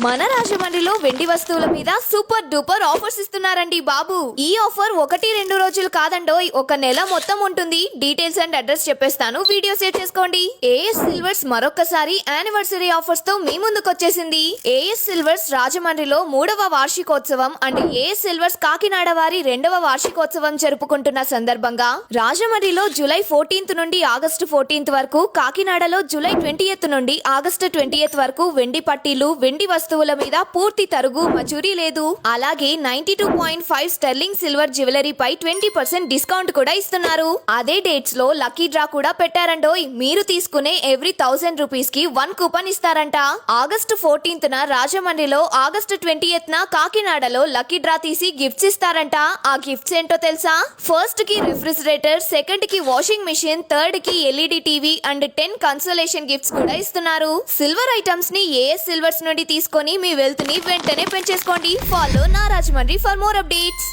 మన రాజమండ్రిలో వెండి వస్తువుల మీద సూపర్ డూపర్ ఆఫర్స్ ఇస్తున్నారండి బాబు. ఈ ఆఫర్ 1-2 రోజులు కాదండోయ్, ఒక నెల మొత్తం ఉంటుంది. డీటెయిల్స్ అండ్ అడ్రస్ చెప్పేస్తాను, వీడియో సేవ్ చేసుకోండి. ఏఎస్ సిల్వర్స్ మరొకసారి యానివర్సరీ ఆఫర్స్ తో మీ ముందుకు వచ్చేసింది. ఏఎస్ సిల్వర్స్ రాజమండ్రిలో 3వ వార్షికోత్సవం అండ్ ఏఎస్ సిల్వర్స్ కాకినాడ వారి 2వ వార్షికోత్సవం జరుపుకుంటున్న సందర్భంగా రాజమండ్రిలో జూలై 14th నుండి ఆగస్టు 14th వరకు, కాకినాడలో జూలై 20th నుండి ఆగస్టు 20th వరకు వెండి పట్టీలు, వెండి వస్తువుల మీద పూర్తి తరుగు మజూరీ లేదు. అలాగే 92.5 స్టెర్లింగ్ సిల్వర్ జ్యువెలరీ పై 20% డిస్కౌంట్ కూడా ఇస్తున్నారు. అదే డేట్స్ లో లక్కీ డ్రా కూడా పెట్టారండోయ్. మీరు తీసుకునే ఎవ్రీ 1000 రూపీస్ కి 1 కూపన్ ఇస్తారంట. ఆగస్టు 14th రాజమండ్రిలో, ఆగస్టు 20th కాకినాడలో లక్కీ డ్రా తీసి గిఫ్ట్స్ ఇస్తారంట. ఆ గిఫ్ట్స్ ఏంటో తెలుసా? ఫస్ట్ కి రిఫ్రిజిరేటర్, సెకండ్ కి వాషింగ్ మిషన్, థర్డ్ కి LED TV and 10 consolation gifts కూడా ఇస్తున్నారు. సిల్వర్ ఐటమ్స్ ని ఏఎస్ సిల్వర్స్ నుండి తీసుకొని మీ వెల్త్ ని వెంటనే పెంచేసుకోండి. ఫాలో నా రాజమండ్రి ఫర్ మోర్ అప్డేట్స్.